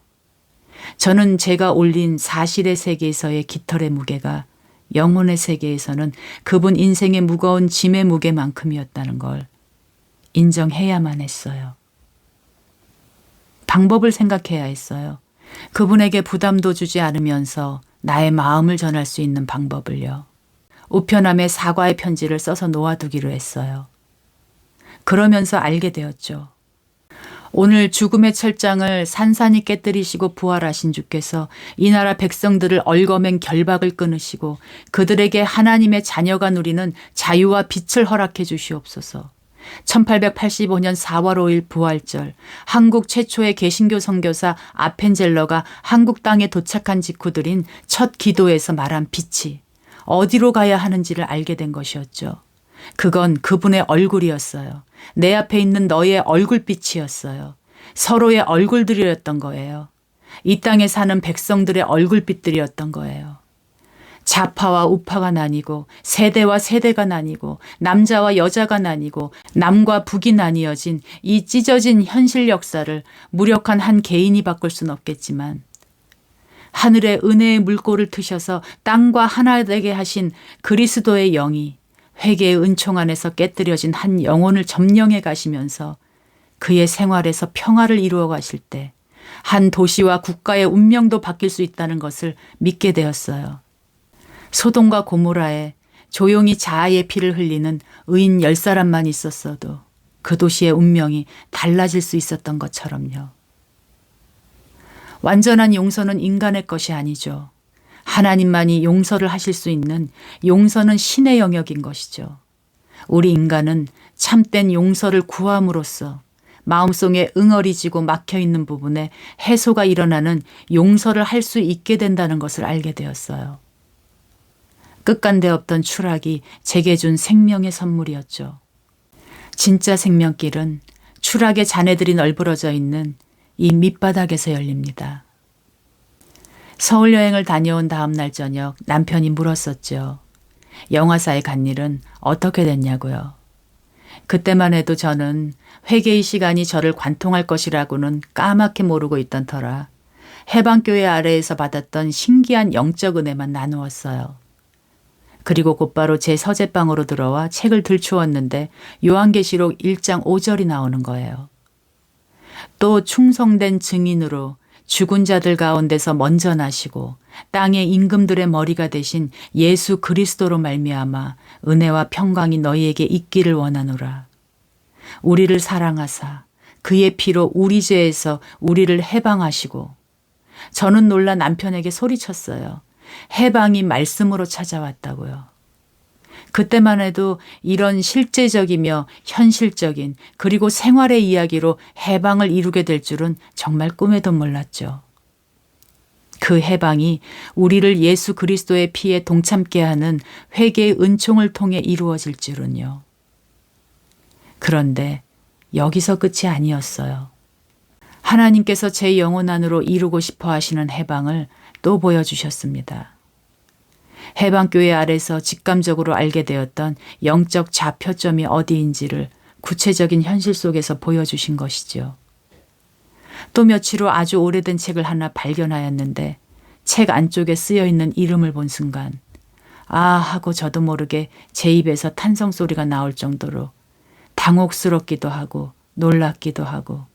저는 제가 올린 사실의 세계에서의 깃털의 무게가 영혼의 세계에서는 그분 인생의 무거운 짐의 무게만큼이었다는 걸 인정해야만 했어요. 방법을 생각해야 했어요. 그분에게 부담도 주지 않으면서 나의 마음을 전할 수 있는 방법을요. 우편함에 사과의 편지를 써서 놓아두기로 했어요. 그러면서 알게 되었죠. 오늘 죽음의 철장을 산산히 깨뜨리시고 부활하신 주께서 이 나라 백성들을 얽어맨 결박을 끊으시고 그들에게 하나님의 자녀가 누리는 자유와 빛을 허락해 주시옵소서. 1885년 4월 5일 부활절, 한국 최초의 개신교 선교사 아펜젤러가 한국 땅에 도착한 직후 드린 첫 기도에서 말한 빛이 어디로 가야 하는지를 알게 된 것이었죠. 그건 그분의 얼굴이었어요. 내 앞에 있는 너의 얼굴빛이었어요. 서로의 얼굴들이었던 거예요. 이 땅에 사는 백성들의 얼굴빛들이었던 거예요. 좌파와 우파가 나뉘고 세대와 세대가 나뉘고 남자와 여자가 나뉘고 남과 북이 나뉘어진 이 찢어진 현실 역사를 무력한 한 개인이 바꿀 순 없겠지만 하늘의 은혜의 물꼬를 트셔서 땅과 하나 되게 하신 그리스도의 영이 회개의 은총 안에서 깨뜨려진 한 영혼을 점령해 가시면서 그의 생활에서 평화를 이루어 가실 때 한 도시와 국가의 운명도 바뀔 수 있다는 것을 믿게 되었어요. 소돔과 고모라에 조용히 자아의 피를 흘리는 의인 10사람만 있었어도 그 도시의 운명이 달라질 수 있었던 것처럼요. 완전한 용서는 인간의 것이 아니죠. 하나님만이 용서를 하실 수 있는 용서는 신의 영역인 것이죠. 우리 인간은 참된 용서를 구함으로써 마음속에 응어리지고 막혀있는 부분에 해소가 일어나는 용서를 할 수 있게 된다는 것을 알게 되었어요. 끝간데 없던 추락이 제게 준 생명의 선물이었죠. 진짜 생명길은 추락의 잔해들이 널브러져 있는 이 밑바닥에서 열립니다. 서울 여행을 다녀온 다음 날 저녁 남편이 물었었죠. 영화사에 간 일은 어떻게 됐냐고요. 그때만 해도 저는 회개의 시간이 저를 관통할 것이라고는 까맣게 모르고 있던 터라 해방교회 아래에서 받았던 신기한 영적 은혜만 나누었어요. 그리고 곧바로 제 서재방으로 들어와 책을 들추었는데 요한계시록 1장 5절이 나오는 거예요. 또 충성된 증인으로 죽은 자들 가운데서 먼저 나시고 땅의 임금들의 머리가 되신 예수 그리스도로 말미암아 은혜와 평강이 너희에게 있기를 원하노라. 우리를 사랑하사 그의 피로 우리 죄에서 우리를 해방하시고. 저는 놀라 남편에게 소리쳤어요. 해방이 말씀으로 찾아왔다고요. 그때만 해도 이런 실제적이며 현실적인 그리고 생활의 이야기로 해방을 이루게 될 줄은 정말 꿈에도 몰랐죠. 그 해방이 우리를 예수 그리스도의 피에 동참케 하는 회개의 은총을 통해 이루어질 줄은요. 그런데 여기서 끝이 아니었어요. 하나님께서 제 영혼 안으로 이루고 싶어 하시는 해방을 또 보여주셨습니다. 해방교회 아래서 직감적으로 알게 되었던 영적 좌표점이 어디인지를 구체적인 현실 속에서 보여주신 것이죠. 또 며칠 후 아주 오래된 책을 하나 발견하였는데 책 안쪽에 쓰여있는 이름을 본 순간 아 하고 저도 모르게 제 입에서 탄성 소리가 나올 정도로 당혹스럽기도 하고 놀랍기도 하고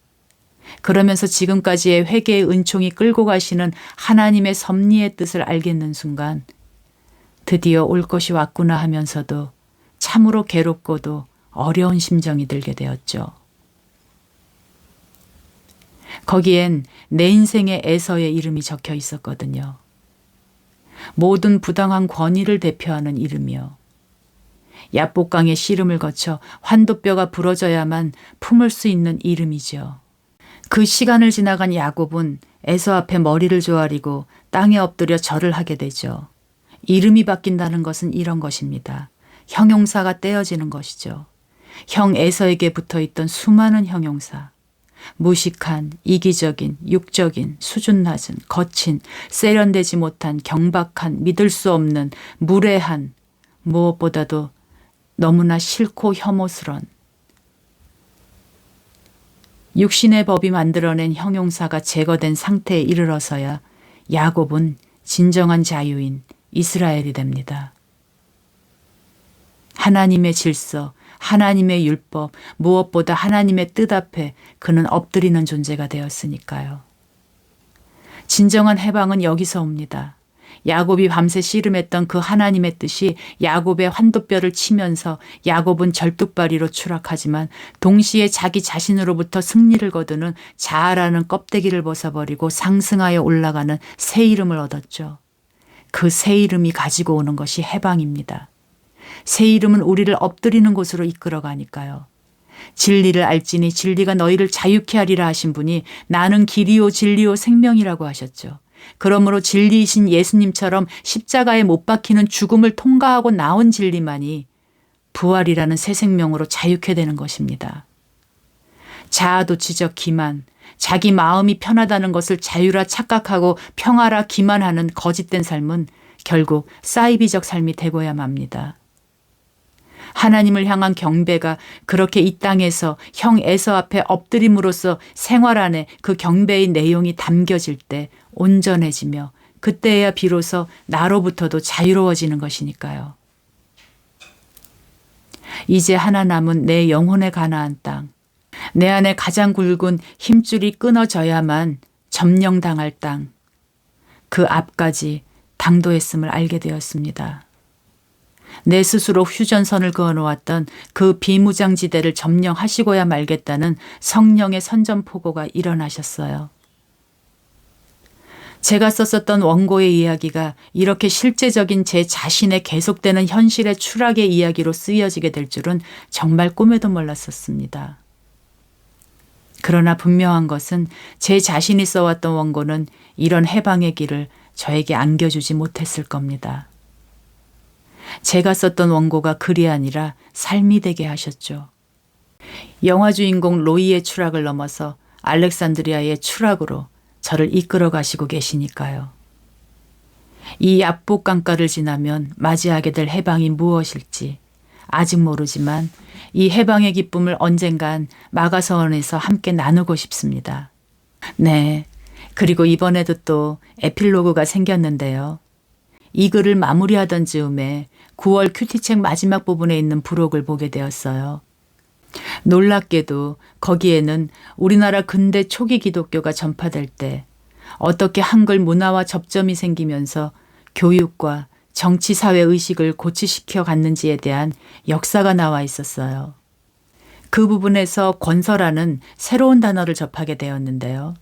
그러면서 지금까지의 회개의 은총이 끌고 가시는 하나님의 섭리의 뜻을 알겠는 순간 드디어 올 것이 왔구나 하면서도 참으로 괴롭고도 어려운 심정이 들게 되었죠. 거기엔 내 인생의 에서의 이름이 적혀 있었거든요. 모든 부당한 권위를 대표하는 이름이요. 야복강의 씨름을 거쳐 환도뼈가 부러져야만 품을 수 있는 이름이죠. 그 시간을 지나간 야곱은 에서 앞에 머리를 조아리고 땅에 엎드려 절을 하게 되죠. 이름이 바뀐다는 것은 이런 것입니다. 형용사가 떼어지는 것이죠. 형 에서에게 붙어있던 수많은 형용사. 무식한, 이기적인, 육적인, 수준 낮은, 거친, 세련되지 못한, 경박한, 믿을 수 없는, 무례한, 무엇보다도 너무나 싫고 혐오스런 육신의 법이 만들어낸 형용사가 제거된 상태에 이르러서야 야곱은 진정한 자유인 이스라엘이 됩니다. 하나님의 질서, 하나님의 율법, 무엇보다 하나님의 뜻 앞에 그는 엎드리는 존재가 되었으니까요. 진정한 해방은 여기서 옵니다. 야곱이 밤새 씨름했던 그 하나님의 뜻이 야곱의 환도뼈를 치면서 야곱은 절뚝발이로 추락하지만 동시에 자기 자신으로부터 승리를 거두는 자아라는 껍데기를 벗어버리고 상승하여 올라가는 새 이름을 얻었죠. 그 새 이름이 가지고 오는 것이 해방입니다. 새 이름은 우리를 엎드리는 곳으로 이끌어가니까요. 진리를 알지니 진리가 너희를 자유케 하리라 하신 분이 나는 길이요 진리요 생명이라고 하셨죠. 그러므로 진리이신 예수님처럼 십자가에 못 박히는 죽음을 통과하고 나온 진리만이 부활이라는 새 생명으로 자유케 되는 것입니다. 자아도취적 기만, 자기 마음이 편하다는 것을 자유라 착각하고 평화라 기만하는 거짓된 삶은 결국 사이비적 삶이 되고야 맙니다. 하나님을 향한 경배가 그렇게 이 땅에서 형 에서 앞에 엎드림으로써 생활 안에 그 경배의 내용이 담겨질 때 온전해지며 그때야 비로소 나로부터도 자유로워지는 것이니까요. 이제 하나 남은 내 영혼에 가나안 땅. 내 안에 가장 굵은 힘줄이 끊어져야만 점령당할 땅, 그 앞까지 당도했음을 알게 되었습니다. 내 스스로 휴전선을 그어놓았던 그 비무장지대를 점령하시고야 말겠다는 성령의 선전포고가 일어나셨어요. 제가 썼었던 원고의 이야기가 이렇게 실제적인 제 자신의 계속되는 현실의 추락의 이야기로 쓰여지게 될 줄은 정말 꿈에도 몰랐었습니다. 그러나 분명한 것은 제 자신이 써왔던 원고는 이런 해방의 길을 저에게 안겨주지 못했을 겁니다. 제가 썼던 원고가 글이 아니라 삶이 되게 하셨죠. 영화 주인공 로이의 추락을 넘어서 알렉산드리아의 추락으로 저를 이끌어 가시고 계시니까요. 이 압복 강가를 지나면 맞이하게 될 해방이 무엇일지 아직 모르지만 이 해방의 기쁨을 언젠간 마가서원에서 함께 나누고 싶습니다. 네, 그리고 이번에도 또 에필로그가 생겼는데요. 이 글을 마무리하던 즈음에 9월 큐티책 마지막 부분에 있는 부록을 보게 되었어요. 놀랍게도 거기에는 우리나라 근대 초기 기독교가 전파될 때 어떻게 한글 문화와 접점이 생기면서 교육과 정치 사회 의식을 고취시켜 갔는지에 대한 역사가 나와 있었어요. 그 부분에서 권서라는 새로운 단어를 접하게 되었는데요.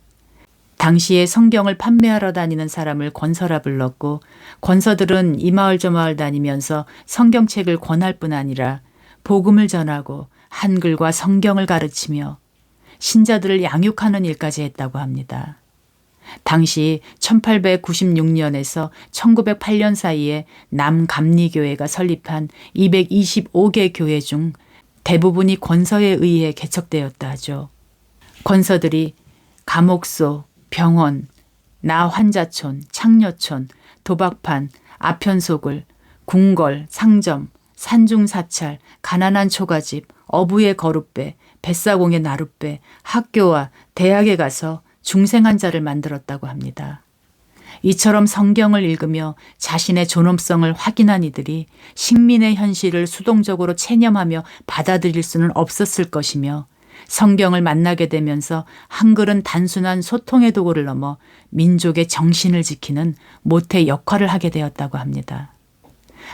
당시에 성경을 판매하러 다니는 사람을 권서라 불렀고 권서들은 이 마을 저 마을 다니면서 성경책을 권할 뿐 아니라 복음을 전하고 한글과 성경을 가르치며 신자들을 양육하는 일까지 했다고 합니다. 당시 1896년에서 1908년 사이에 남감리교회가 설립한 225개 교회 중 대부분이 권서에 의해 개척되었다 하죠. 권서들이 감옥소, 병원, 나환자촌, 창녀촌, 도박판, 아편소굴, 궁궐, 상점, 산중사찰, 가난한 초가집, 어부의 거룻배, 뱃사공의 나룻배, 학교와 대학에 가서 중생한 자를 만들었다고 합니다. 이처럼 성경을 읽으며 자신의 존엄성을 확인한 이들이 식민의 현실을 수동적으로 체념하며 받아들일 수는 없었을 것이며 성경을 만나게 되면서 한글은 단순한 소통의 도구를 넘어 민족의 정신을 지키는 모태 역할을 하게 되었다고 합니다.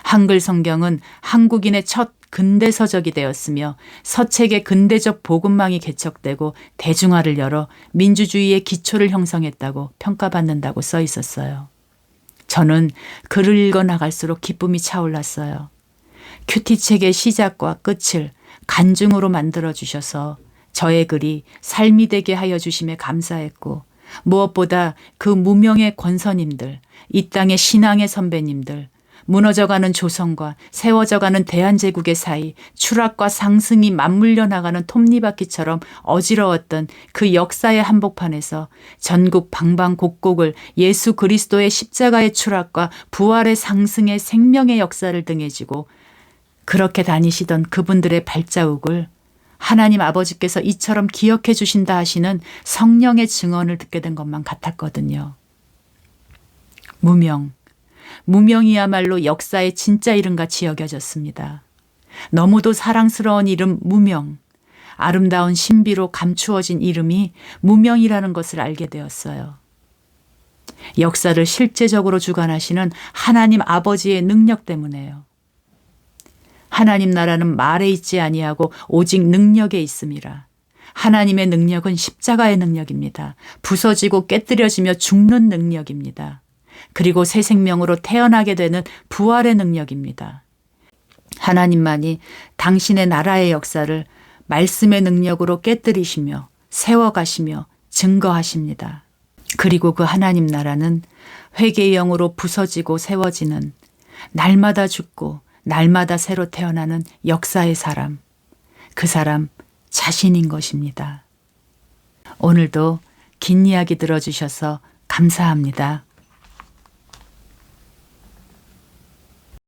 한글 성경은 한국인의 첫 근대 서적이 되었으며 서책의 근대적 복음망이 개척되고 대중화를 열어 민주주의의 기초를 형성했다고 평가받는다고 써 있었어요. 저는 글을 읽어 나갈수록 기쁨이 차올랐어요. 큐티책의 시작과 끝을 간증으로 만들어주셔서 저의 글이 삶이 되게 하여 주심에 감사했고 무엇보다 그 무명의 권서님들, 이 땅의 신앙의 선배님들, 무너져가는 조선과 세워져가는 대한제국의 사이 추락과 상승이 맞물려 나가는 톱니바퀴처럼 어지러웠던 그 역사의 한복판에서 전국 방방곡곡을 예수 그리스도의 십자가의 추락과 부활의 상승의 생명의 역사를 등에 지고 그렇게 다니시던 그분들의 발자국을 하나님 아버지께서 이처럼 기억해 주신다 하시는 성령의 증언을 듣게 된 것만 같았거든요. 무명이야말로 역사의 진짜 이름같이 여겨졌습니다. 너무도 사랑스러운 이름 무명, 아름다운 신비로 감추어진 이름이 무명이라는 것을 알게 되었어요. 역사를 실제적으로 주관하시는 하나님 아버지의 능력 때문에요. 하나님 나라는 말에 있지 아니하고 오직 능력에 있음이라. 하나님의 능력은 십자가의 능력입니다. 부서지고 깨뜨려지며 죽는 능력입니다. 그리고 새 생명으로 태어나게 되는 부활의 능력입니다. 하나님만이 당신의 나라의 역사를 말씀의 능력으로 깨뜨리시며 세워가시며 증거하십니다. 그리고 그 하나님 나라는 회개의 영으로 부서지고 세워지는 날마다 죽고 날마다 새로 태어나는 역사의 사람, 그 사람 자신인 것입니다. 오늘도 긴 이야기 들어주셔서 감사합니다.